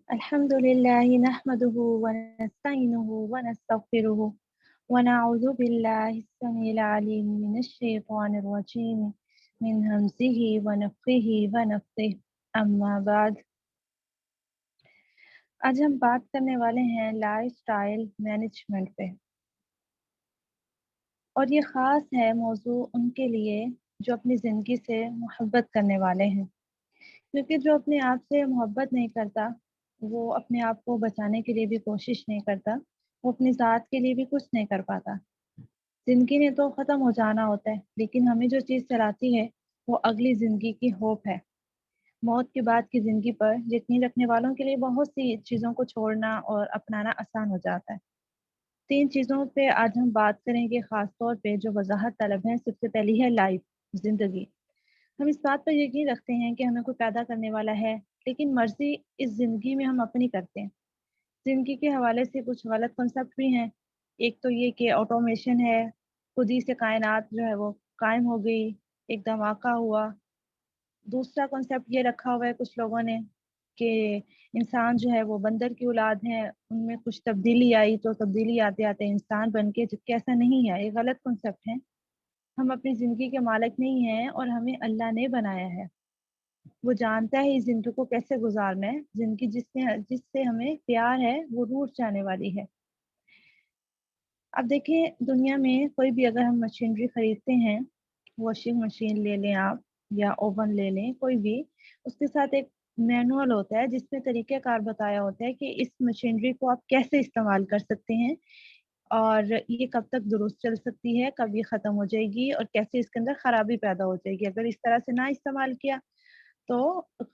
الحمد لله نحمده ونستعينه ونستغفره ونعوذ بالله السميع العليم من الشيطان الرجيم من همزه ونفخه ونفثه أما بعد آج ہم بات کرنے والے ہیں لائف سٹائل مینجمنٹ پہ، اور یہ خاص ہے موضوع ان کے لیے جو اپنی زندگی سے محبت کرنے والے ہیں، کیونکہ جو اپنے آپ سے محبت نہیں کرتا وہ اپنے آپ کو بچانے کے لیے بھی کوشش نہیں کرتا، وہ اپنی ذات کے لیے بھی کچھ نہیں کر پاتا۔ زندگی نے تو ختم ہو جانا ہوتا ہے، لیکن ہمیں جو چیز چلاتی ہے وہ اگلی زندگی کی ہوپ ہے۔ موت کے بعد کی زندگی پر یقین رکھنے والوں کے لیے بہت سی چیزوں کو چھوڑنا اور اپنانا آسان ہو جاتا ہے۔ تین چیزوں پہ آج ہم بات کریں گے، خاص طور پہ جو وضاحت طلب ہیں۔ سب سے پہلی ہے لائف، زندگی۔ ہم اس بات پر یقین رکھتے ہیں کہ ہمیں کوئی پیدا کرنے والا ہے، لیکن مرضی اس زندگی میں ہم اپنی کرتے ہیں۔ زندگی کے حوالے سے کچھ غلط کنسپٹ بھی ہیں۔ ایک تو یہ کہ آٹومیشن ہے، خود ہی سے کائنات جو ہے وہ قائم ہو گئی، ایک دھماکہ ہوا۔ دوسرا کنسپٹ یہ رکھا ہوا ہے کچھ لوگوں نے کہ انسان جو ہے وہ بندر کی اولاد ہے، ان میں کچھ تبدیلی آئی تو تبدیلی آتے آتے انسان بن کے، جبکہ ایسا نہیں ہے، یہ غلط کنسپٹ ہے۔ ہم اپنی زندگی کے مالک نہیں ہیں اور ہمیں اللہ نے بنایا ہے۔ وہ جانتا ہے اس زندگی کو کیسے گزارنا ہے۔ زندگی جس سے ہمیں پیار ہے وہ روٹ جانے والی ہے۔ اب دیکھیں، دنیا میں کوئی بھی اگر ہم مشینری خریدتے ہیں، واشنگ مشین لے لیں آپ یا اوون لے لیں، کوئی بھی، اس کے ساتھ ایک مینول ہوتا ہے جس میں طریقہ کار بتایا ہوتا ہے کہ اس مشینری کو آپ کیسے استعمال کر سکتے ہیں، اور یہ کب تک درست چل سکتی ہے، کب یہ ختم ہو جائے گی، اور کیسے اس کے اندر خرابی پیدا ہو جائے گی اگر اس طرح سے نہ استعمال کیا تو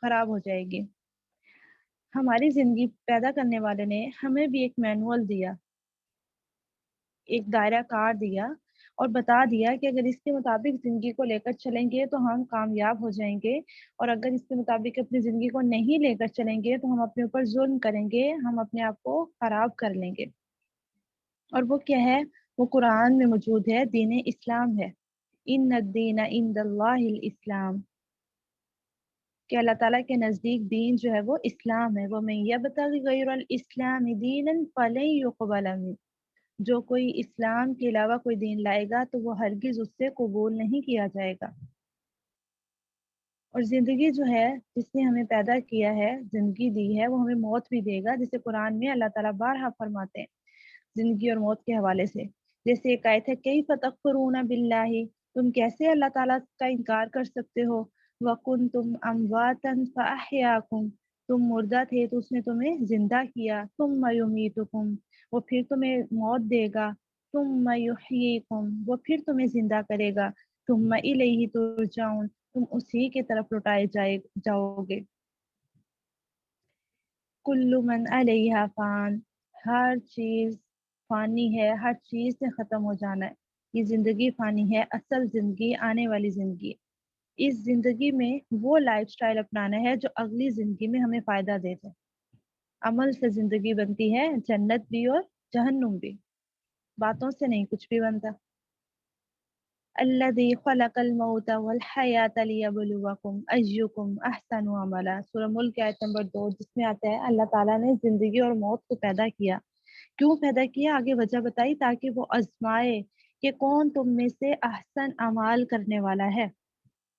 خراب ہو جائے گی۔ ہماری زندگی پیدا کرنے والے نے ہمیں بھی ایک مینول دیا، ایک دائرہ کار دیا، اور بتا دیا کہ اگر اس کے مطابق زندگی کو لے کر چلیں گے تو ہم کامیاب ہو جائیں گے، اور اگر اس کے مطابق اپنی زندگی کو نہیں لے کر چلیں گے تو ہم اپنے اوپر ظلم کریں گے، ہم اپنے آپ کو خراب کر لیں گے۔ اور وہ کیا ہے؟ وہ قرآن میں موجود ہے، دین اسلام ہے۔ ان الدین عند اللہ الاسلام، کہ اللہ تعالیٰ کے نزدیک دین جو ہے وہ اسلام ہے۔ وَمَن يَبْتَغِ غَيْرَ الْإِسْلَامِ دِينًا فَلَن يُقْبَلَ مِنْهُ، جو کوئی اسلام کے علاوہ کوئی دین لائے گا تو وہ ہرگز اس سے قبول نہیں کیا جائے گا۔ اور زندگی جو ہے، جس نے ہمیں پیدا کیا ہے، زندگی دی ہے، وہ ہمیں موت بھی دے گا، جسے قرآن میں اللہ تعالیٰ بارہا فرماتے ہیں زندگی اور موت کے حوالے سے۔ جیسے ایک آیت ہے، کیف تکفرون باللہ، تم کیسے اللہ تعالیٰ کا انکار کر سکتے ہو، وکنتم امواتا فاحیاکم، تم مردہ تھے تو اس نے تمہیں زندہ کیا، ثم یمیتکم، وہ پھر تمہیں موت دے گا، ثم یحییکم، وہ پھر تمہیں زندہ کرے گا، ثم الیہ ترجعون، تم اسی کی طرف لوٹائے جاؤ گے۔ کل من علیہا فان، ہر چیز فانی ہے، ہر چیز سے ختم ہو جانا ہے۔ یہ زندگی فانی ہے، اصل زندگی آنے والی زندگی۔ اس زندگی میں وہ لائف سٹائل اپنانا ہے جو اگلی زندگی میں ہمیں فائدہ دے دے۔ عمل سے زندگی بنتی ہے، جنت بھی اور جہنم بھی، باتوں سے نہیں کچھ بھی بنتا۔ الذی خلق الموت والحیات لیبلوکم ایکم احسن عملا، سورہ ملک کی آیت نمبر 2، جس میں آتا ہے اللہ تعالیٰ نے زندگی اور موت کو پیدا کیا۔ کیوں پیدا کیا؟ آگے وجہ بتائی، تاکہ وہ آزمائے کہ کون تم میں سے احسن اعمال کرنے والا ہے۔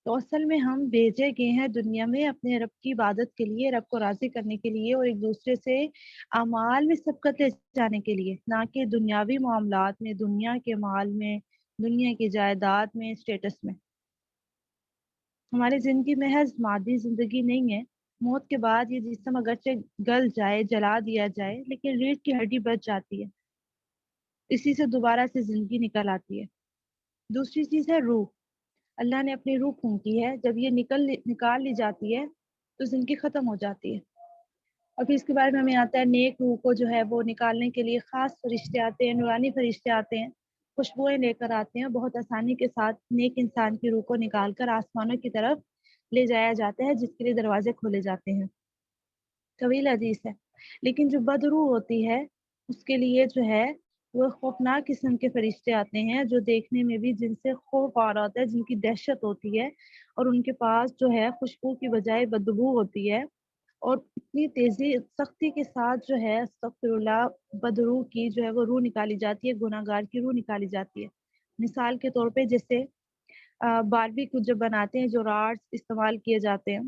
تو اصل میں ہم بھیجے گئے ہیں دنیا میں اپنے رب کی عبادت کے لیے، رب کو راضی کرنے کے لیے، اور ایک دوسرے سے اعمال میں سبقت لے جانے کے لیے، نہ کہ دنیاوی معاملات میں، دنیا کے مال میں، دنیا کی جائیداد میں، اسٹیٹس میں۔ ہماری زندگی محض مادی زندگی نہیں ہے۔ موت کے بعد یہ جسم اگرچہ گل جائے، جلا دیا جائے، لیکن ریڑھ کی ہڈی بچ جاتی ہے، اسی سے دوبارہ سے زندگی نکل آتی ہے۔ دوسری چیز ہے روح۔ اللہ نے اپنی روح پھونکی ہے، جب یہ نکال لی جاتی ہے تو زندگی ختم ہو جاتی ہے۔ اور پھر اس کے بارے میں ہمیں آتا ہے، نیک روح کو جو ہے وہ نکالنے کے لیے خاص فرشتے آتے ہیں، نورانی فرشتے آتے ہیں، خوشبوئیں لے کر آتے ہیں، بہت آسانی کے ساتھ نیک انسان کی روح کو نکال کر آسمانوں کی طرف لے جایا جاتا ہے، جس کے لیے دروازے کھولے جاتے ہیں۔ طویل حدیث ہے۔ لیکن جو بد روح ہوتی ہے اس کے لیے جو ہے وہ خوفناک قسم کے فرشتے آتے ہیں، جو دیکھنے میں بھی جن سے خوف آ رہا ہوتا ہے، جن کی دہشت ہوتی ہے، اور ان کے پاس جو ہے خوشبو کی بجائے بدبو ہوتی ہے، اور اتنی تیزی سختی کے ساتھ جو ہے استغفراللہ بدروح کی جو ہے وہ روح نکالی جاتی ہے، گناہگار کی روح نکالی جاتی ہے۔ مثال کے طور پہ جیسے باربی کو جب بناتے ہیں جو راڈس استعمال کیے جاتے ہیں،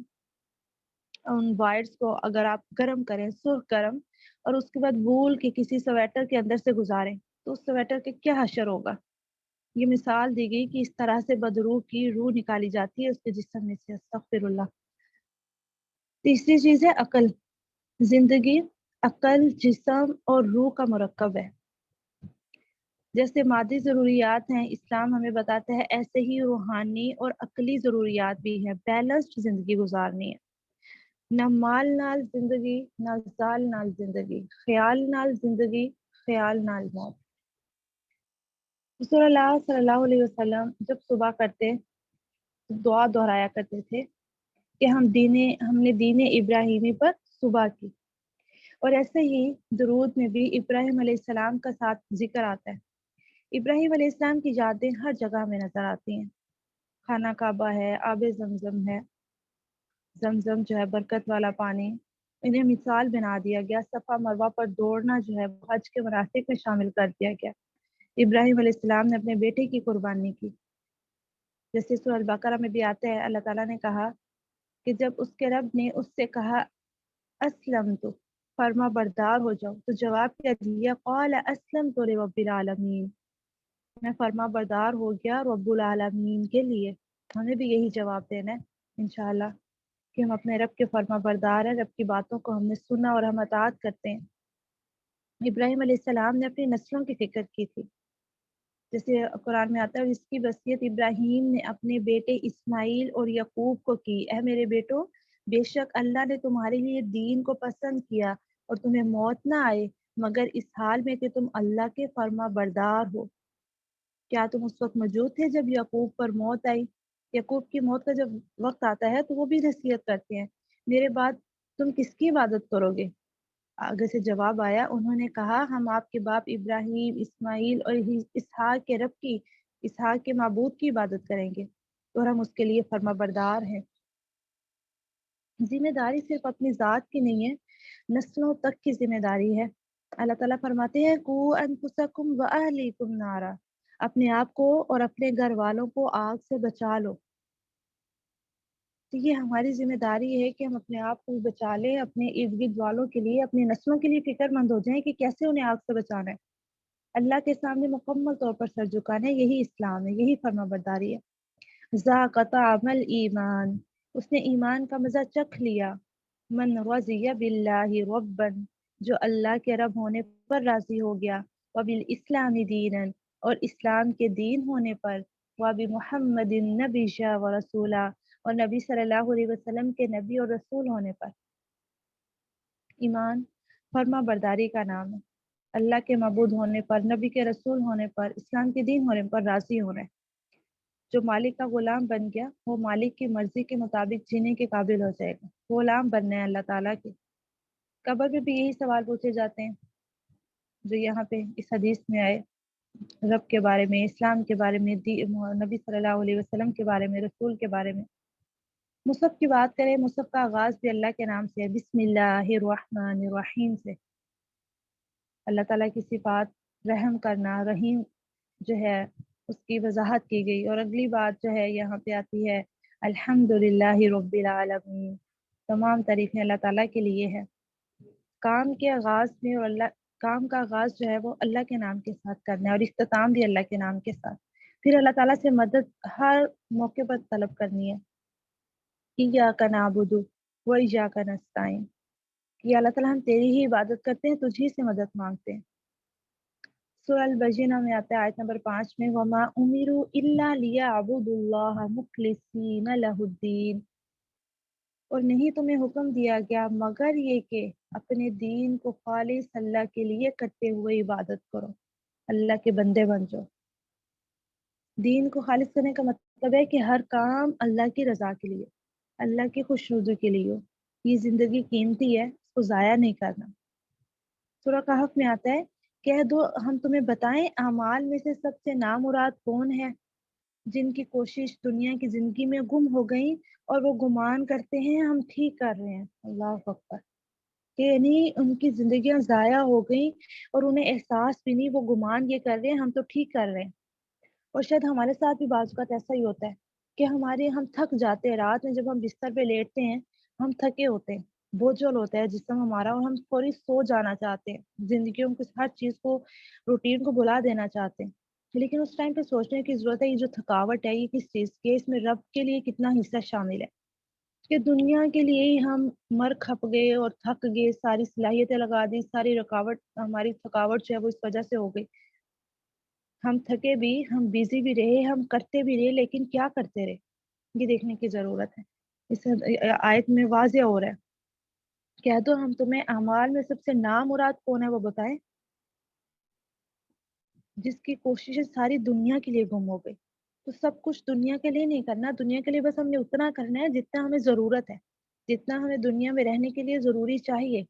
ان وائرس کو اگر آپ گرم کریں، سرخ گرم، اور اس کے بعد بھول کے کسی سویٹر کے اندر سے گزاریں تو اس سویٹر کے کیا حشر ہوگا۔ یہ مثال دی گئی کہ اس طرح سے بدروح کی روح نکالی جاتی ہے اس کے جسم میں سے، استغفر اللہ۔ تیسری چیز ہے عقل۔ زندگی عقل، جسم اور روح کا مرکب ہے۔ جیسے مادی ضروریات ہیں، اسلام ہمیں بتاتا ہے، ایسے ہی روحانی اور عقلی ضروریات بھی ہیں۔ بیلنسڈ زندگی گزارنی ہے۔ نہ مال نال زندگی، نہ زال نال زندگی، خیال نال زندگی، خیال نال موت۔ رسول اللہ صلی اللہ علیہ وسلم جب صبح کرتے دعا دہرایا کرتے تھے کہ ہم نے دین ابراہیمی پر صبح کی، اور ایسے ہی درود میں بھی ابراہیم علیہ السلام کا ساتھ ذکر آتا ہے۔ ابراہیم علیہ السلام کی یادیں ہر جگہ میں نظر آتی ہیں۔ خانہ کعبہ ہے، آب زمزم ہے، زمزم جو ہے برکت والا پانی، انہیں مثال بنا دیا گیا۔ صفا مروہ پر دوڑنا جو ہے حج کے مناسک میں شامل کر دیا گیا۔ ابراہیم علیہ السلام نے اپنے بیٹے کی قربانی کی، جیسے سورہ البقرہ میں بھی آتا ہے، اللہ تعالیٰ نے کہا کہ جب اس کے رب نے اس سے کہا اسلم تو، فرما بردار ہو جاؤ، تو جواب کیا دیا، قال اسلمت لرب العالمین، میں فرما بردار ہو گیا رب العالمین کے لیے۔ ہمیں بھی یہی جواب دینا ہے انشاءاللہ کہ ہم اپنے رب کے فرما بردار ہیں، رب کی باتوں کو ہم نے سنا اور ہم اطاعت کرتے ہیں۔ ابراہیم علیہ السلام نے اپنی نسلوں کی فکر کی تھی، جیسے قرآن میں آتا ہے، اس کی وصیت ابراہیم نے اپنے بیٹے اسماعیل اور یعقوب کو کی، اے میرے بیٹو، بے شک اللہ نے تمہارے لیے دین کو پسند کیا اور تمہیں موت نہ آئے مگر اس حال میں کہ تم اللہ کے فرما بردار ہو۔ کیا تم اس وقت موجود تھے جب یعقوب پر موت آئی؟ یعقوب کی موت کا جب وقت آتا ہے تو وہ بھی نصیحت کرتے ہیں، میرے بعد تم کس کی عبادت کرو گے؟ آگے سے جواب آیا، انہوں نے کہا ہم آپ کے باپ ابراہیم، اسماعیل اور اسحاق کے رب کی، اسحاق کے معبود کی عبادت کریں گے اور ہم اس کے لیے فرما بردار ہیں۔ ذمہ داری صرف اپنی ذات کی نہیں ہے، نسلوں تک کی ذمہ داری ہے۔ اللہ تعالیٰ فرماتے ہیں قُوا أَنفُسَكُمْ وَأَهْلِيكُمْ نَارًا، اپنے آپ کو اور اپنے گھر والوں کو آگ سے بچا لو۔ تو یہ ہماری ذمہ داری ہے کہ ہم اپنے آپ کو بچا لیں، اپنے ارد گرد والوں کے لیے، اپنی نسلوں کے لیے فکر مند ہو جائیں کہ کیسے انہیں آگ سے بچانا ہے۔ اللہ کے سامنے مکمل طور پر سر جھکانا ہے، یہی اسلام ہے، یہی فرما برداری ہے۔ ذاق طعم الایمان، اس نے ایمان کا مزہ چکھ لیا۔ من رضی باللہ ربا، جو اللہ کے رب ہونے پر راضی ہو گیا، وبالاسلام دینا، اور اسلام کے دین ہونے پر، وبمحمد نبیًا ورسولا، اور نبی صلی اللہ علیہ وسلم کے نبی اور رسول ہونے پر۔ ایمان فرما برداری کا نام ہے۔ اللہ کے معبود ہونے پر، نبی کے رسول ہونے پر، اسلام کے دین ہونے پر راضی ہونا ہے۔ جو مالک کا غلام بن گیا وہ مالک کی مرضی کے مطابق جینے کے قابل ہو جائے گا۔ غلام بننا ہے اللہ تعالیٰ کے۔ قبر میں بھی یہی سوال پوچھے جاتے ہیں جو یہاں پہ اس حدیث میں آئے، رب کے بارے میں، اسلام کے بارے میں، نبی صلی اللہ علیہ وسلم کے بارے میں، رسول کے بارے میں۔ مصحف کی بات کریں، مصحف کا آغاز بھی اللہ کے نام سے ہے، بسم اللہ الرحمن الرحیم سے۔ اللہ تعالیٰ کی صفات، رحم کرنا، رحیم جو ہے اس کی وضاحت کی گئی، اور اگلی بات جو ہے یہاں پہ آتی ہے الحمدللہ رب العالمین، تمام تعریفیں اللہ تعالیٰ کے لیے ہے۔ کام کے آغاز میں اور کام کا آغاز جو ہے وہ اللہ کے نام کے ساتھ کرنا ہے، اور اختتام بھی اللہ کے نام کے ساتھ۔ پھر اللہ تعالیٰ سے مدد ہر موقع پر طلب کرنی ہے، ایاک نعبد و ایاک نستعین، کہ اللہ تعالیٰ ہم تیری ہی عبادت کرتے ہیں، تجھی سے مدد مانگتے ہیں۔ سورہ البینہ میں آتا ہے آیت نمبر 5 میں، وَمَا أُمِرُوا إِلَّا لِيَعْبُدُوا اللَّهَ مُخْلِصِينَ لَهُ الدِّينَ، اور نہیں تمہیں حکم دیا گیا مگر یہ کہ اپنے دین کو خالص اللہ کے لیے کرتے ہوئے عبادت کرو، اللہ کے بندے بن جاؤ۔ دین کو خالص کرنے کا مطلب ہے کہ ہر کام اللہ کی رضا کے لیے، اللہ کی خوش نودی کے لیے ہو۔ یہ زندگی قیمتی ہے، اس کو ضائع نہیں کرنا۔ سورہ کہف میں آتا ہے، کہہ دو ہم تمہیں بتائیں اعمال میں سے سب سے نامراد کون ہے؟ جن کی کوشش دنیا کی زندگی میں گم ہو گئی اور وہ گمان کرتے ہیں ہم ٹھیک کر رہے ہیں۔ اللہ اکبر! کہ یعنی ان کی زندگیاں ضائع ہو گئیں اور انہیں احساس بھی نہیں، وہ گمان یہ کر رہے ہیں ہم تو ٹھیک کر رہے ہیں۔ اور شاید ہمارے ساتھ بھی بعض اوقات ایسا ہی ہوتا ہے کہ ہم تھک جاتے ہیں رات میں، جب ہم بستر پہ لیٹتے ہیں ہم تھکے ہوتے ہیں، بوجھل ہوتا ہے جسم ہمارا اور ہم فوری سو جانا چاہتے ہیں، زندگیوں کو ہر چیز کو، روٹین کو بلا دینا چاہتے ہیں، لیکن اس ٹائم پہ سوچنے کی ضرورت ہے یہ جو تھکاوٹ ہے یہ کس چیز کی ہے، اس میں رب کے لیے کتنا حصہ شامل ہے کہ دنیا کے لیے ہی ہم مر کھپ گئے اور تھک گئے، ساری صلاحیتیں لگا دی، ساری رکاوٹ، ہماری تھکاوٹ جو ہے وہ اس وجہ سے ہو گئی، ہم تھکے بھی، ہم بیزی بھی رہے، ہم کرتے بھی رہے، لیکن کیا کرتے رہے یہ دیکھنے کی ضرورت ہے۔ اس آیت میں واضح ہو رہا ہے، کہہ دو ہم تمہیں اعمال میں سب سے نامراد کون ہے وہ بتائیں، جس کی کوششیں ساری دنیا کے لیے گم ہو گئی۔ تو سب کچھ دنیا کے لیے نہیں کرنا، دنیا کے لیے بس ہم نے اتنا کرنا ہے جتنا ہمیں ضرورت ہے، جتنا ہمیں دنیا میں رہنے کے لیے ضروری چاہیے،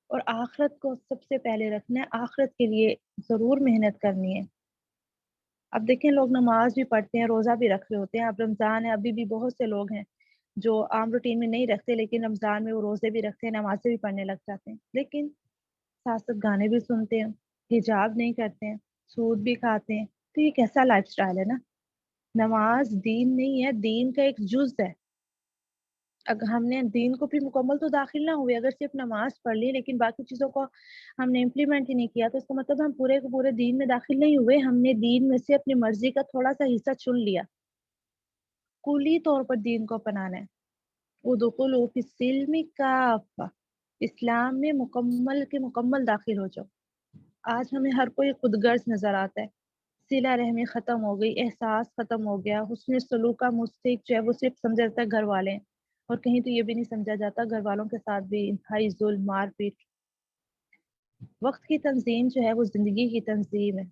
اور آخرت کو سب سے پہلے رکھنا ہے، آخرت کے لیے ضرور محنت کرنی ہے۔ اب دیکھیں لوگ نماز بھی پڑھتے ہیں، روزہ بھی رکھ رہے ہوتے ہیں، اب رمضان ہے، ابھی بھی بہت سے لوگ ہیں جو عام روٹین میں نہیں رکھتے لیکن رمضان میں وہ روزے بھی رکھتے ہیں، نمازیں بھی پڑھنے لگ جاتے ہیں، لیکن ساتھ ساتھ گانے بھی سنتے ہیں، حجاب نہیں کرتے ہیں، سود بھی کھاتے ہیں، تو یہ کیسا لائف سٹائل ہے نا؟ نماز دین نہیں ہے، دین کا ایک جز ہے۔ اگر ہم نے دین کو بھی مکمل تو داخل نہ ہوئے، اگر صرف نماز پڑھ لی لیکن باقی چیزوں کو ہم نے امپلیمنٹ ہی نہیں کیا تو اس کا مطلب ہم پورے کے پورے دین میں داخل نہیں ہوئے، ہم نے دین میں سے اپنی مرضی کا تھوڑا سا حصہ چن لیا، کلی طور پر دین کو اپنانا ہے۔ ادخلوا فی السلم کافہ، اسلام میں مکمل کے مکمل داخل ہو جاؤ۔ آج ہمیں ہر کوئی خود غرض نظر آتا ہے، صلہ رحمی ختم ہو گئی، احساس ختم ہو گیا، حسن سلوک کا مستحق جو ہے وہ صرف سمجھا جاتا ہے گھر والے ہیں، اور کہیں تو یہ بھی نہیں سمجھا جاتا گھر والوں کے ساتھ بھی انتہائی ظلم، مار پیٹ۔ وقت کی تنظیم جو ہے وہ زندگی کی تنظیم ہے۔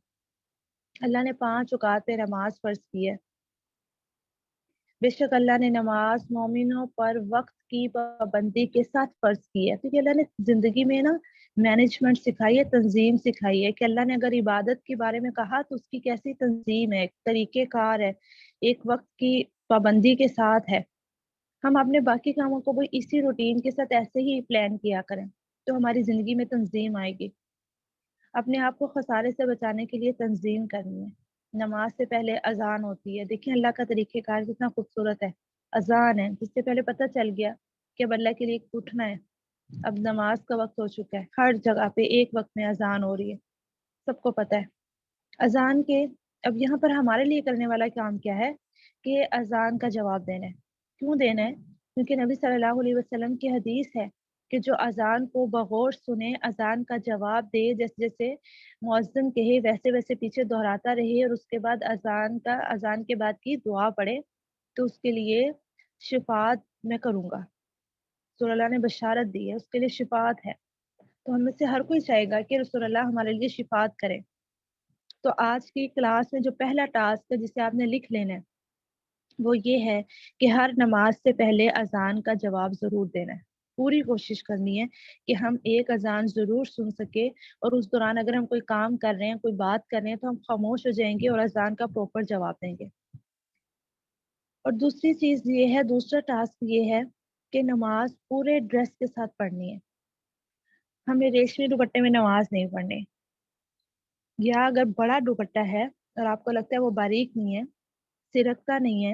اللہ نے 5 اوقات پہ نماز فرض کی ہے۔ بے شک اللہ نے نماز مومنوں پر وقت کی پابندی کے ساتھ فرض کی ہے، کیونکہ اللہ نے زندگی میں نا مینجمنٹ سکھائی ہے، تنظیم سکھائی ہے کہ اللہ نے اگر عبادت کے بارے میں کہا تو اس کی کیسی تنظیم ہے، ایک طریقہ کار ہے، ایک وقت کی پابندی کے ساتھ ہے۔ ہم اپنے باقی کاموں کو بھی اسی روٹین کے ساتھ ایسے ہی پلان کیا کریں تو ہماری زندگی میں تنظیم آئے گی۔ اپنے آپ کو خسارے سے بچانے کے لیے تنظیم کرنی ہے۔ نماز سے پہلے اذان ہوتی ہے، دیکھیں اللہ کا طریقہ کار کتنا خوبصورت ہے، اذان ہے جس سے پہلے پتہ چل گیا کہ اب اللہ کے لیے اٹھنا ہے، اب نماز کا وقت ہو چکا ہے، ہر جگہ پہ ایک وقت میں اذان ہو رہی ہے، سب کو پتہ ہے اذان کے۔ اب یہاں پر ہمارے لیے کرنے والا کام کیا ہے کہ اذان کا جواب دینا ہے۔ کیوں دینا ہے؟ کیونکہ نبی صلی اللہ علیہ وسلم کی حدیث ہے کہ جو اذان کو بغور سنے، اذان کا جواب دے، جیسے جیسے مؤذن کہے ویسے ویسے پیچھے دہراتا رہے، اور اس کے بعد اذان کے بعد کی دعا پڑھے تو اس کے لیے شفاعت میں کروں گا۔ رسول اللہ نے بشارت دی ہے، اس کے لیے شفاعت ہے۔ تو ہم میں سے ہر کوئی چاہے گا کہ رسول اللہ ہمارے لیے شفاعت کرے۔ تو آج کی کلاس میں جو پہلا ٹاسک ہے جسے آپ نے لکھ لینا ہے وہ یہ ہے کہ ہر نماز سے پہلے اذان کا جواب ضرور دینا ہے۔ پوری کوشش کرنی ہے کہ ہم ایک اذان ضرور سن سکے، اور اس دوران اگر ہم کوئی کام کر رہے ہیں، کوئی بات کر رہے ہیں تو ہم خاموش ہو جائیں گے اور اذان کا پراپر جواب دیں گے۔ اور دوسری چیز یہ ہے، دوسرا ٹاسک یہ ہے کہ نماز پورے ڈریس کے ساتھ پڑھنی ہے۔ ہمیں ریشمی دوپٹے میں نماز نہیں پڑھنی، یا اگر بڑا دوپٹہ ہے اور آپ کو لگتا ہے وہ باریک نہیں ہے، سرکتا نہیں ہے،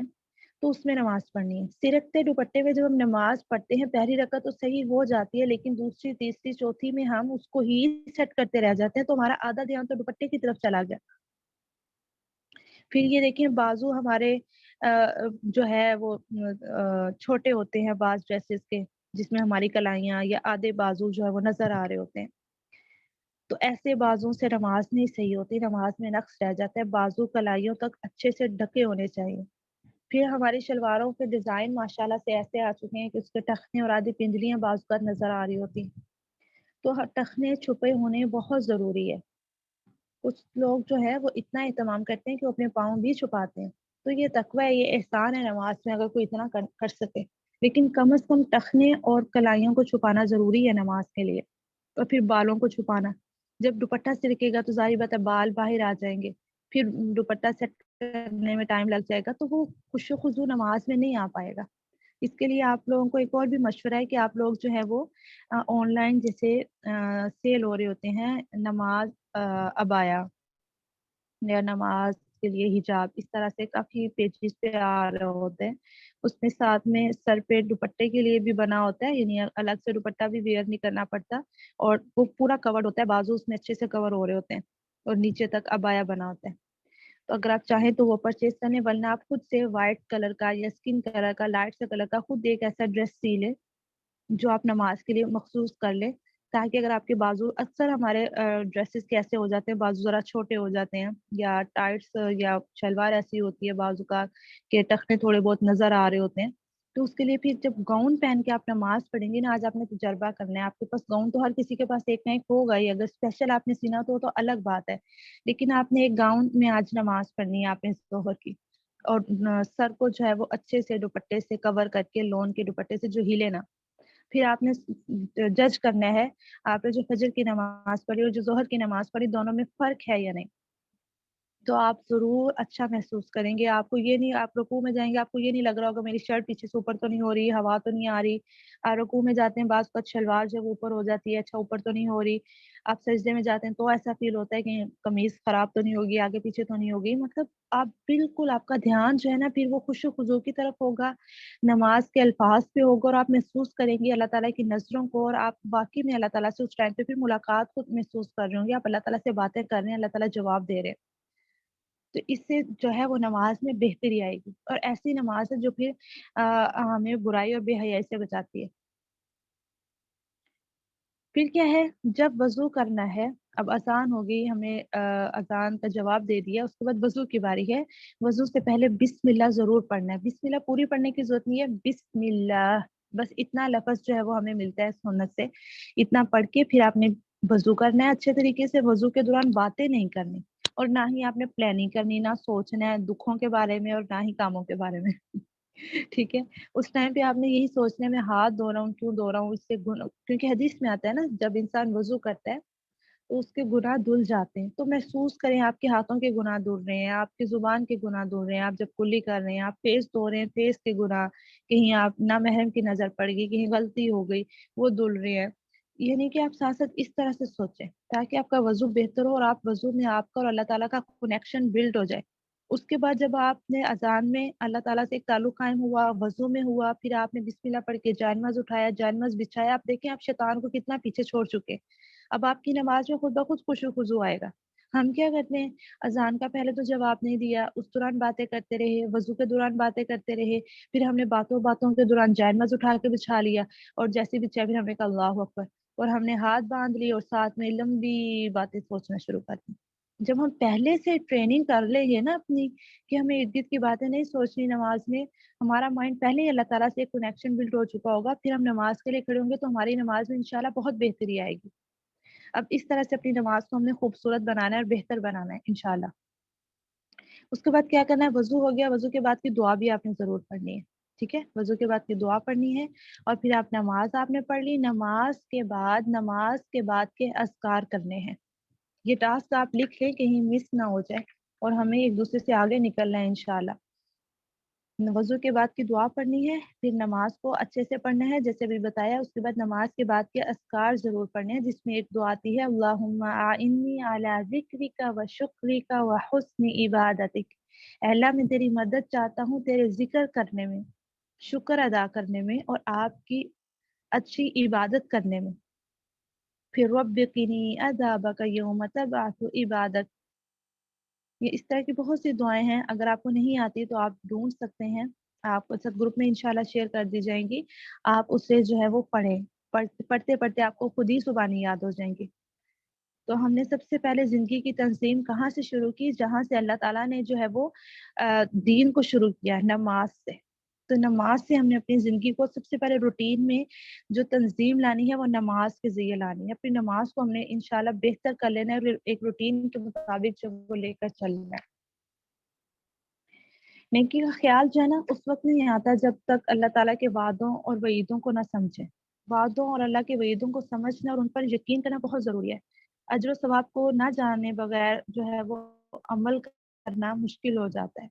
تو اس میں نماز پڑھنی ہے۔ سرکتے دوپٹے میں جب ہم نماز پڑھتے ہیں پہلی رکعت تو صحیح ہو جاتی ہے، لیکن دوسری تیسری چوتھی میں ہم اس کو ہی سیٹ کرتے رہ جاتے ہیں تو ہمارا آدھا دھیان تو دوپٹے کی طرف چلا گیا۔ پھر یہ دیکھیں بازو ہمارے جو ہے وہ چھوٹے ہوتے ہیں بعض ڈریسز کے، جس میں ہماری کلائیاں یا آدھے بازو جو ہے وہ نظر آ رہے ہوتے ہیں، تو ایسے بازو سے نماز نہیں صحیح ہوتی، نماز میں نقص رہ جاتا ہے، بازو کلائیوں تک اچھے سے ڈھکے ہونے چاہیے۔ پھر ہماری شلواروں کے ڈیزائن ماشاءاللہ سے ایسے آ چکے ہیں کہ اس کے ٹخنے اور آدھی پنجلیاں بعض اوقات نظر آ رہی ہوتی ہیں، تو ٹخنے چھپے ہونے بہت ضروری ہے۔ کچھ لوگ جو ہے وہ اتنا اہتمام کرتے ہیں کہ وہ اپنے پاؤں بھی چھپاتے ہیں، تو یہ تقوی ہے، یہ احسان ہے نماز میں اگر کوئی اتنا کر سکے، لیکن کم از کم ٹخنے اور کلائیوں کو چھپانا ضروری ہے نماز کے لیے۔ اور پھر بالوں کو چھپانا، جب دوپٹہ سرکے گا تو ظاہر بات ہے بال باہر آ جائیں گے، پھر دوپٹہ سیٹ کرنے میں ٹائم لگ جائے گا تو وہ خشوع و خضوع نماز میں نہیں آ پائے گا۔ اس کے لیے آپ لوگوں کو ایک اور بھی مشورہ ہے کہ آپ لوگ جو ہے وہ آن لائن جیسے سیل ہو رہے ہوتے ہیں نماز عبایا یا نماز کے لیے حجاب، اس طرح سے کافی پیجز پہ آ رہے ہوتے ہیں۔ اس میں ساتھ میں سر پہ دوپٹے کے لیے بھی بنا ہوتا ہے، یعنی الگ سے دوپٹہ بھی ویئر نہیں کرنا پڑتا، اور وہ پورا کورڈ ہوتا ہے، بازو اس میں اچھے سے کور ہو رہے ہوتے ہیں اور نیچے تک عبایا بنا ہوتا ہے۔ تو اگر آپ چاہیں تو وہ پرچیز کر لیں، ورنہ آپ خود سے وائٹ کلر کا یا اسکن کلر کا لائٹ سے کلر کا خود ایک ایسا ڈریس سی لیں جو آپ نماز کے لیے مخصوص کر لیں، تاکہ اگر آپ کے بازو، اکثر ہمارے ڈریسز کیسے ہو جاتے ہیں، بازو ذرا چھوٹے ہو جاتے ہیں، یا ٹائٹس یا شلوار ایسی ہوتی ہے بازو کا کہ ٹخنے تھوڑے بہت نظر آ رہے ہوتے ہیں، تو اس کے لیے پھر جب گاؤن پہن کے آپ نماز پڑھیں گے نا، آج آپ نے تجربہ کرنا ہے، آپ کے پاس گاؤن تو ہر کسی کے پاس ایک نہ ایک ہوگا ہی، اگر اسپیشل آپ نے سینا تو الگ بات ہے، لیکن آپ نے ایک گاؤن میں آج نماز پڑھنی ہے آپ نے ظہر کی، اور سر کو جو ہے وہ اچھے سے دوپٹے سے کور کر کے، لون کے دوپٹے سے جو ہلے نا، پھر آپ نے جج کرنا ہے آپ نے جو فجر کی نماز پڑھی اور جو ظہر کی نماز پڑھی دونوں میں فرق ہے یا نہیں، تو آپ ضرور اچھا محسوس کریں گے۔ آپ کو یہ نہیں، آپ رکوع میں جائیں گے آپ کو یہ نہیں لگ رہا ہوگا میری شرٹ پیچھے سے اوپر تو نہیں ہو رہی، ہوا تو نہیں آ رہی۔ رکوع میں جاتے ہیں بعض وقت شلوار جب اوپر ہو جاتی ہے، اچھا اوپر تو نہیں ہو رہی۔ آپ سجدے میں جاتے ہیں تو ایسا فیل ہوتا ہے کہ قمیض خراب تو نہیں ہوگی، آگے پیچھے تو نہیں ہوگی، مطلب آپ بالکل، آپ کا دھیان جو ہے نا پھر وہ خشوع و خضوع کی طرف ہوگا، نماز کے الفاظ پہ ہوگا، اور آپ محسوس کریں گے اللہ تعالیٰ کی نظروں کو، اور آپ واقعی میں اللہ تعالیٰ سے اس ٹائم پہ پھر ملاقات خود محسوس کر رہے ہوں گے، آپ اللہ تعالیٰ سے باتیں کر رہے ہیں، اللہ تعالیٰ جواب دے رہے ہیں، تو اس سے جو ہے وہ نماز میں بہتری آئے گی، اور ایسی نماز ہے جو پھر ہمیں برائی اور بے حیائی سے بچاتی ہے۔ پھر کیا ہے، جب وضو کرنا ہے، اب اذان ہو گئی، ہمیں اذان کا جواب دے دیا، اس کے بعد وضو کی باری ہے۔ وضو سے پہلے بسم اللہ ضرور پڑھنا ہے، بسم اللہ پوری پڑھنے کی ضرورت نہیں ہے، بسم اللہ بس اتنا لفظ جو ہے وہ ہمیں ملتا ہے سنت سے، اتنا پڑھ کے پھر آپ نے وضو کرنا ہے اچھے طریقے سے، وضو کے دوران باتیں نہیں کرنی، اور نہ ہی آپ نے پلاننگ کرنی، نہ سوچنا ہے دکھوں کے بارے میں اور نہ ہی کاموں کے بارے میں ٹھیک ہے، اس ٹائم پہ آپ نے یہی سوچنا ہے میں ہاتھ دھو رہا ہوں، کیوں دھو رہا ہوں، اس سے کیونکہ حدیث میں آتا ہے نا جب انسان وضو کرتا ہے تو اس کے گناہ دھل جاتے ہیں، تو محسوس کریں آپ کے ہاتھوں کے گناہ دھل رہے ہیں، آپ کی زبان کے گناہ دھل رہے ہیں، آپ جب کلی کر رہے ہیں، آپ فیس دھو رہے ہیں، فیس کے گناہ، کہیں آپ نامحرم کی نظر پڑ گئی، کہیں غلطی ہو گئی، وہ دھل رہے ہیں، یعنی کہ آپ ساتھ ساتھ اس طرح سے سوچیں تاکہ آپ کا وضو بہتر ہو، اور آپ وضو میں آپ کا اور اللہ تعالیٰ کا کنیکشن بلڈ ہو جائے۔ اس کے بعد جب آپ نے اذان میں اللہ تعالیٰ سے ایک تعلق قائم ہوا، وضو میں ہوا، پھر آپ نے بسم اللہ پڑھ کے جائنماز اٹھایا، جائنماز بچھایا، آپ دیکھیں آپ شیطان کو کتنا پیچھے چھوڑ چکے، اب آپ کی نماز میں خود بخود خشوع و خضوع آئے گا۔ ہم کیا کرتے ہیں، اذان کا پہلے تو جواب نہیں دیا، اس دوران باتیں کرتے رہے، وضو کے دوران باتیں کرتے رہے، پھر ہم نے باتوں باتوں کے دوران جائنماز اٹھا کے بچھا لیا، اور جیسے بچھایا پھر ہم نے کہا اللہ اکبر، اور ہم نے ہاتھ باندھ لی اور ساتھ میں لمبی باتیں سوچنا شروع کر دی۔ جب ہم پہلے سے ٹریننگ کر لیں گے نا اپنی کہ ہمیں ارد گرد کی باتیں نہیں سوچنی نماز میں، ہمارا مائنڈ پہلے ہی اللہ تعالیٰ سے ایک کنیکشن بلڈ ہو چکا ہوگا، پھر ہم نماز کے لیے کھڑے ہوں گے تو ہماری نماز میں انشاءاللہ بہت بہتری آئے گی۔ اب اس طرح سے اپنی نماز کو ہم نے خوبصورت بنانا ہے اور بہتر بنانا ہے انشاءاللہ۔ اس کے بعد کیا کرنا ہے، وضو ہو گیا، وضو کے بعد کی دعا بھی آپ نے ضرور پڑھنی ہے، ٹھیک ہے، وضو کے بعد کی دعا پڑھنی ہے، اور پھر نماز آپ نے پڑھ لی، نماز کے بعد کے اذکار کرنے ہیں، یہ ٹاسک آپ لکھ لیں کہیں مس نہ ہو جائے، اور ہمیں ایک دوسرے سے آگے نکلنا ہے انشاءاللہ۔ وضو کے بعد کی دعا پڑھنی ہے، پھر نماز کو اچھے سے پڑھنا ہے جیسے بھی بتایا، اس کے بعد نماز کے بعد کے اذکار ضرور پڑھنے ہیں، جس میں ایک دعا آتی ہے اللہم اعنی علی ذکرک و شکرک و حسن عبادتک، اے اللہ میں تیری مدد چاہتا ہوں تیرے ذکر کرنے میں، شکر ادا کرنے میں، اور آپ کی اچھی عبادت کرنے میں، پھر رب قنی عذابک یوم تبعث عبادک، یہ اس طرح کی بہت سی دعائیں ہیں، اگر آپ کو نہیں آتی تو آپ ڈھونڈ سکتے ہیں، آپ کو سب گروپ میں انشاءاللہ شیئر کر دی جائیں گی، آپ اسے جو ہے وہ پڑھیں، پڑھتے پڑھتے آپ کو خود ہی زبانی یاد ہو جائیں گی۔ تو ہم نے سب سے پہلے زندگی کی تنظیم کہاں سے شروع کی، جہاں سے اللہ تعالیٰ نے جو ہے وہ دین کو شروع کیا، نماز سے، تو نماز سے ہم نے اپنی زندگی کو سب سے پہلے روٹین میں جو تنظیم لانی ہے وہ نماز کے ذریعے لانی ہے، اپنی نماز کو ہم نے انشاءاللہ بہتر کر لینا ہے، اور ایک روٹین کے مطابق جو وہ لے کر چلنا ہے۔ نیکی کا خیال جو ہے نا اس وقت نہیں آتا جب تک اللہ تعالیٰ کے وعدوں اور وعیدوں کو نہ سمجھے، وعدوں اور اللہ کے وعیدوں کو سمجھنا اور ان پر یقین کرنا بہت ضروری ہے، اجر و ثواب کو نہ جانے بغیر جو ہے وہ عمل کرنا مشکل ہو جاتا ہے۔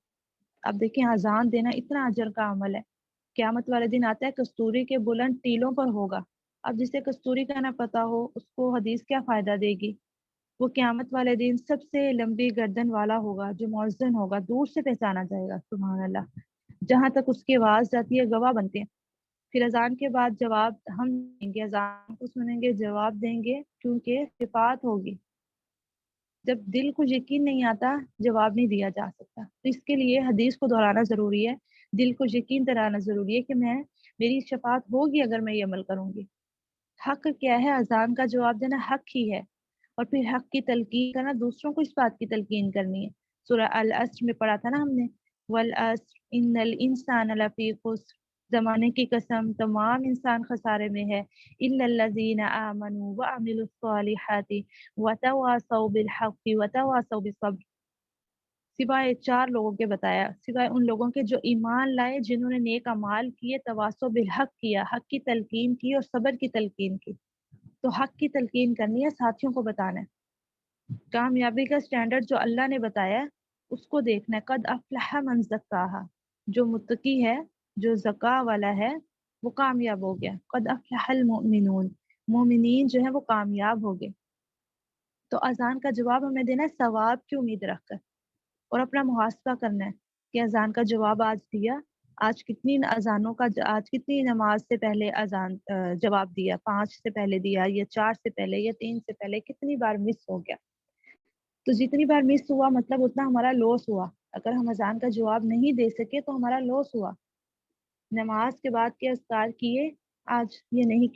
اب دیکھیں اذان دینا اتنا اجر کا عمل ہے، قیامت والے دن آتا ہے کستوری کے بلند ٹیلوں پر ہوگا۔ اب جسے کستوری کا نہ پتا ہو اس کو حدیث کیا فائدہ دے گی؟ وہ قیامت والے دن سب سے لمبی گردن والا ہوگا، جو مؤذن ہوگا، دور سے پہچانا جائے گا، سبحان اللہ، جہاں تک اس کی آواز جاتی ہے گواہ بنتے ہیں۔ پھر اذان کے بعد جواب ہم دیں گے، اذان کو سنیں گے، جواب دیں گے، کیونکہ شفاعت ہوگی۔ جب دل کو یقین نہیں آتا جواب نہیں دیا جا سکتا، تو اس کے لیے حدیث کو دہرانا ضروری ہے، دل کو یقین دلانا ضروری ہے کہ میری شفاعت ہوگی اگر میں یہ عمل کروں گی۔ حق کیا ہے؟ اذان کا جواب دینا حق ہی ہے، اور پھر حق کی تلقین کرنا، دوسروں کو اس بات کی تلقین کرنی ہے۔ سورہ العصر میں پڑھا تھا نا ہم نے، والعصر ان الانسان لفی خسر، زمانے کی قسم تمام انسان خسارے میں ہے، الا الذین آمنوا وعملوا الصالحات وتواصوا بالحق وتواصوا بالصبر، سوائے چار لوگوں کے بتایا، سوائے ان لوگوں کے جو ایمان لائے، جنہوں نے نیک اعمال کیے، تواصوا بالحق کیا، حق کی تلقین کی اور صبر کی تلقین کی۔ تو حق کی تلقین کرنی ہے، ساتھیوں کو بتانا ہے۔ کامیابی کا سٹینڈرڈ جو اللہ نے بتایا ہے اس کو دیکھنا ہے۔ قد افلح من زکاہا، جو متقی ہے، جو زکا والا ہے، وہ کامیاب ہو گیا۔ قد افلح المؤمنون، مومنین جو ہیں وہ کامیاب ہو گئے۔ تو اذان کا جواب ہمیں دینا ہے ثواب کی امید رکھ کر، اور اپنا محاسبہ کرنا ہے کہ اذان کا جواب آج دیا، آج کتنی اذانوں کا، آج کتنی نماز سے پہلے اذان جواب دیا، 5 سے پہلے دیا یا 4 سے پہلے یا 3 سے پہلے، کتنی بار مس ہو گیا۔ تو جتنی بار مس ہوا مطلب اتنا ہمارا لاس ہوا۔ اگر ہم اذان کا جواب نہیں دے سکے تو ہمارا لاس ہوا۔ نماز کے بعد کے اذکار کیے، آج یہ نہیں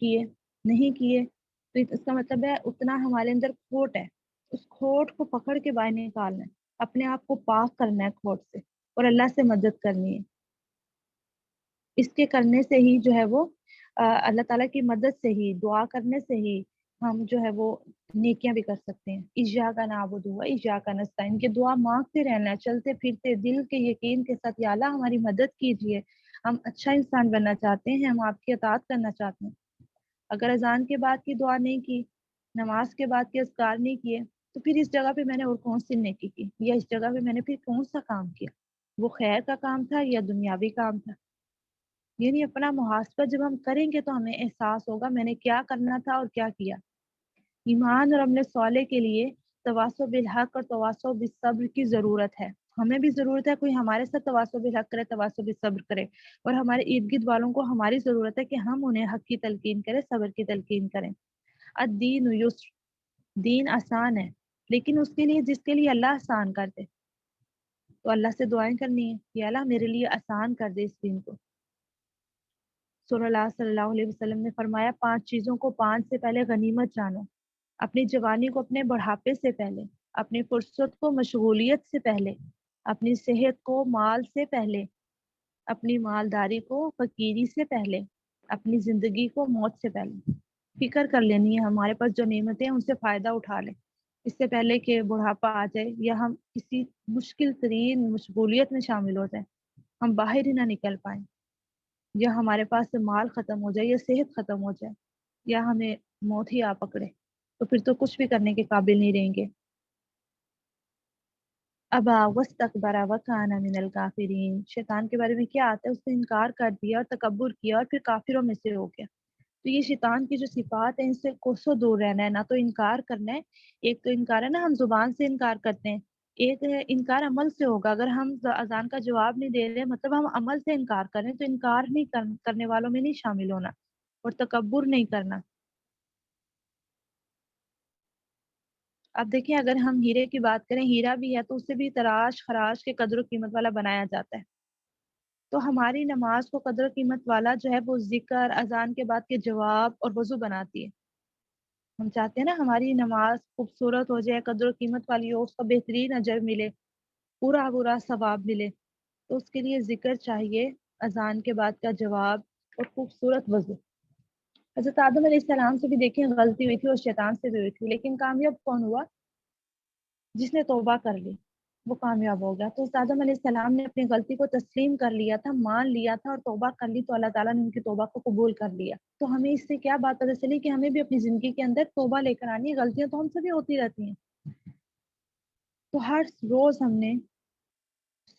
کیے تو اس کا مطلب ہے اتنا ہمارے اندر کھوٹ ہے، اس کھوٹ کو پکڑ کے باہر نکالنا ہے، اپنے آپ کو پاک کرنا ہے کھوٹ سے، اور اللہ سے مدد کرنی ہے۔ اس کے کرنے سے ہی جو ہے وہ اللہ تعالیٰ کی مدد سے ہی، دعا کرنے سے ہی ہم جو ہے وہ نیکیاں بھی کر سکتے ہیں۔ ایاک نعبد و ایاک نستعین، کہ دعا مانگتے رہنا ہے، چلتے پھرتے دل کے یقین کے ساتھ، یا اللہ ہماری مدد کیجیے، ہم اچھا انسان بننا چاہتے ہیں، ہم آپ کی اطاعت کرنا چاہتے ہیں۔ اگر اذان کے بعد کی دعا نہیں کی، نماز کے بعد کے اذکار نہیں کیے، تو پھر اس جگہ پہ میں نے اور کون سی نیکی کی، یا اس جگہ پہ میں نے پھر کون سا کام کیا؟ وہ خیر کا کام تھا یا دنیاوی کام تھا؟ یعنی اپنا محاسبہ جب ہم کریں گے تو ہمیں احساس ہوگا میں نے کیا کرنا تھا اور کیا کیا۔ ایمان اور عمل صالح کے لیے تواصو بالحق اور تواصو بالصبر کی ضرورت ہے۔ ہمیں بھی ضرورت ہے کوئی ہمارے ساتھ تواصو بالحق کرے، تواصو بالصبر کرے، اور ہمارے ارد گرد والوں کو ہماری ضرورت ہے کہ ہم انہیں حق کی تلقین کریں، صبر کی تلقین کریں۔ الدین یسر، دین آسان ہے، لیکن اس کے لیے جس کے لیے اللہ آسان کر دے، تو اللہ سے دعائیں کرنی ہے کہ اللہ میرے لیے آسان کر دے اس دین کو۔ رسول اللہ صلی اللہ علیہ وسلم نے فرمایا 5 چیزوں کو 5 سے پہلے غنیمت جانو، اپنی جوانی کو اپنے بڑھاپے سے پہلے، اپنی فرصت کو مشغولیت سے پہلے، اپنی صحت کو مال سے پہلے، اپنی مالداری کو فقیری سے پہلے، اپنی زندگی کو موت سے پہلے۔ فکر کر لینی ہے ہمارے پاس جو نعمتیں ہیں ان سے فائدہ اٹھا لیں، اس سے پہلے کہ بڑھاپا آ جائے یا ہم کسی مشکل ترین مشغولیت میں شامل ہو جائیں، ہم باہر ہی نہ نکل پائیں، یا ہمارے پاس سے مال ختم ہو جائے یا صحت ختم ہو جائے یا ہمیں موت ہی آ پکڑے، تو پھر تو کچھ بھی کرنے کے قابل نہیں رہیں گے۔ ابا واستکبر وکان من الکافرین، شیطان کے بارے میں کیا آتا ہے؟ اس نے انکار کر دیا اور تکبر کیا اور پھر کافروں میں سے ہو گیا۔ تو یہ شیطان کی جو صفات ہیں ان سے کوسوں دور رہنا ہے، نہ تو انکار کرنا ہے، ایک تو انکار ہے نا ہم زبان سے انکار کرتے ہیں، ایک ہے انکار عمل سے ہوگا۔ اگر ہم اذان کا جواب نہیں دے رہے مطلب ہم عمل سے انکار کر رہے ہیں، تو انکار نہیں کرنے والوں میں نہیں شامل ہونا، اور تکبر نہیں کرنا۔ اب دیکھیں اگر ہم ہیرے کی بات کریں، ہیرا بھی ہے تو اسے بھی تراش خراش کے قدر و قیمت والا بنایا جاتا ہے۔ تو ہماری نماز کو قدر و قیمت والا جو ہے وہ ذکر، اذان کے بعد کے جواب اور وضو بناتی ہے۔ ہم چاہتے ہیں نا ہماری نماز خوبصورت ہو جائے، قدر و قیمت والی ہو، اس کا بہترین اجر ملے، پورا پورا ثواب ملے، تو اس کے لیے ذکر چاہیے، اذان کے بعد کا جواب اور خوبصورت وضو۔ حضرت آدم علیہ السلام سے بھی دیکھیں غلطی ہوئی تھی اور شیطان سے بھی ہوئی تھی، لیکن کامیاب کون ہوا؟ جس نے توبہ کر لی وہ کامیاب ہو گیا۔ تو حضرت آدم علیہ السلام نے اپنی غلطی کو تسلیم کر لیا تھا، مان لیا تھا اور توبہ کر لی، تو اللہ تعالیٰ نے ان کی توبہ کو قبول کر لیا۔ تو ہمیں اس سے کیا بات پتہ چلی کہ ہمیں بھی اپنی زندگی کے اندر توبہ لے کر آنی ہے، غلطیاں تو ہم سے بھی ہوتی رہتی ہیں، تو ہر روز ہم نے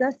10